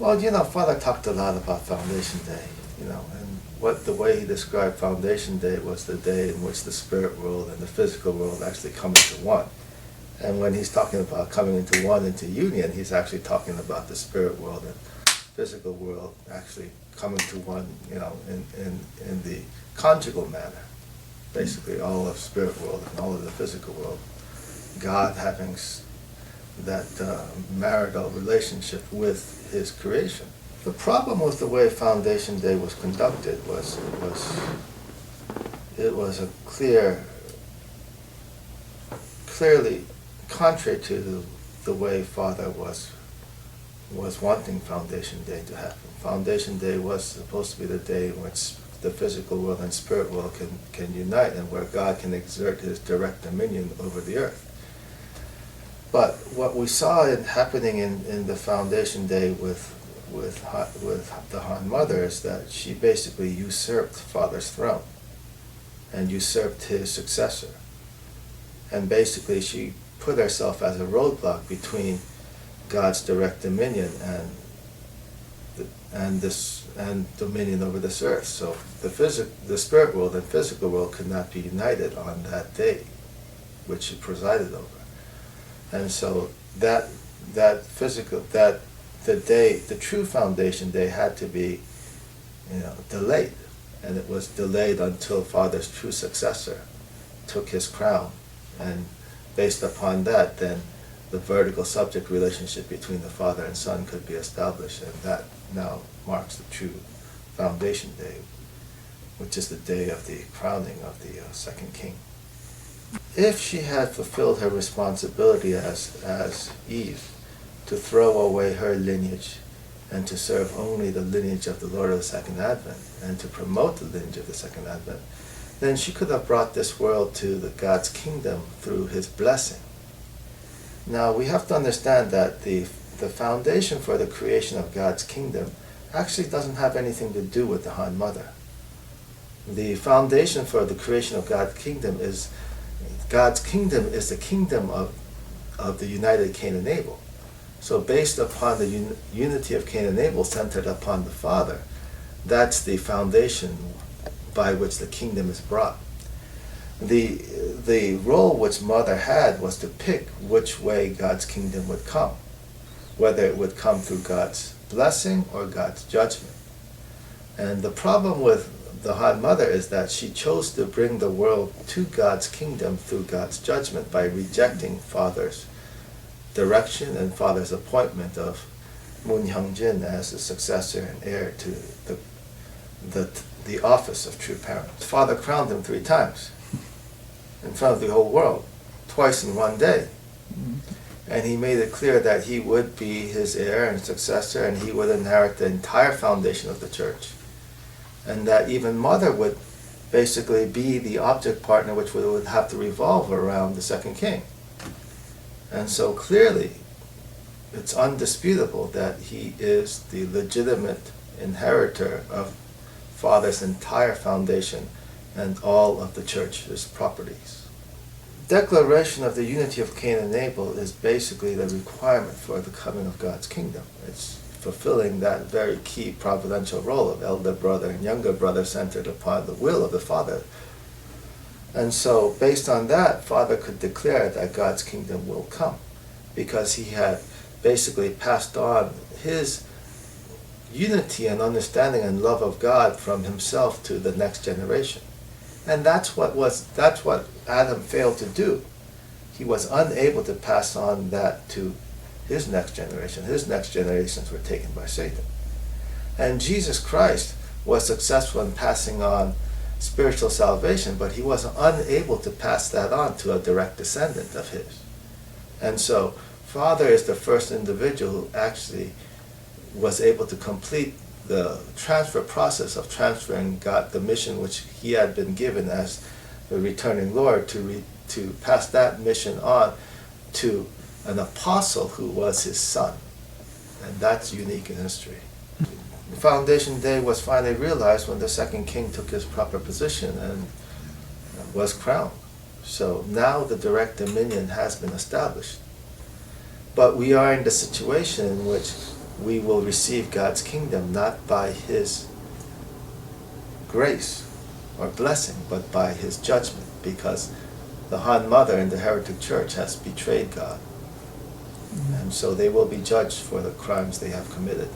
Well, Father talked a lot about Foundation Day, and the way he described Foundation Day was the day in which the spirit world and the physical world actually come into one. And when he's talking about coming into one, into union, he's actually talking about the spirit world and physical world actually coming to one, in the conjugal manner. Basically, all of spirit world and all of the physical world. God having that marital relationship with his creation. The problem with the way Foundation Day was conducted was it was a clearly contrary to the way Father was wanting Foundation Day to happen. Foundation Day was supposed to be the day in which the physical world and spirit world can unite, and where God can exert his direct dominion over the earth. But what we saw happening in the Foundation Day with the Han Mother is that she basically usurped Father's throne and usurped his successor. And basically she put herself as a roadblock between God's direct dominion and dominion over this earth. So the spirit world and physical world could not be united on that day, which she presided over. And so the true Foundation Day had to be, delayed, and it was delayed until Father's true successor took his crown, and based upon that, then the vertical subject relationship between the Father and Son could be established, and that now marks the true Foundation Day, which is the day of the crowning of the second king. If she had fulfilled her responsibility as Eve, to throw away her lineage and to serve only the lineage of the Lord of the Second Advent and to promote the lineage of the Second Advent, then she could have brought this world to God's kingdom through his blessing. Now we have to understand that the foundation for the creation of God's kingdom actually doesn't have anything to do with the Han Mother. The foundation for the creation of God's kingdom is the kingdom of the united Cain and Abel. So based upon the unity of Cain and Abel centered upon the Father, that's the foundation by which the kingdom is brought. The role which Mother had was to pick which way God's kingdom would come, whether it would come through God's blessing or God's judgment. And the problem with the Han Mother is that she chose to bring the world to God's kingdom through God's judgment by rejecting Father's direction and Father's appointment of Moon Hyung-jin as the successor and heir to the office of true parent. Father crowned him 3 times in front of the whole world, twice in one day. And he made it clear that he would be his heir and successor, and he would inherit the entire foundation of the church. And that even Mother would basically be the object partner which would have to revolve around the second king. And so clearly, it's undisputable that he is the legitimate inheritor of Father's entire foundation and all of the church's properties. Declaration of the unity of Cain and Abel is basically the requirement for the coming of God's kingdom. It's fulfilling that very key providential role of elder brother and younger brother centered upon the will of the Father. And so, based on that, Father could declare that God's kingdom will come, because he had basically passed on his unity and understanding and love of God from himself to the next generation. And that's what Adam failed to do. He was unable to pass on that to his next generation. His next generations were taken by Satan. And Jesus Christ was successful in passing on spiritual salvation, but he was unable to pass that on to a direct descendant of his. And so Father is the first individual who actually was able to complete the transfer process of transferring God the mission which he had been given as the returning Lord, to pass that mission on to an apostle who was his son. And that's unique in history. Foundation Day was finally realized when the second king took his proper position and was crowned. So now the direct dominion has been established. But we are in the situation in which we will receive God's kingdom not by His grace or blessing, but by His judgment, because the Han mother in the heretic church has betrayed God. And so they will be judged for the crimes they have committed.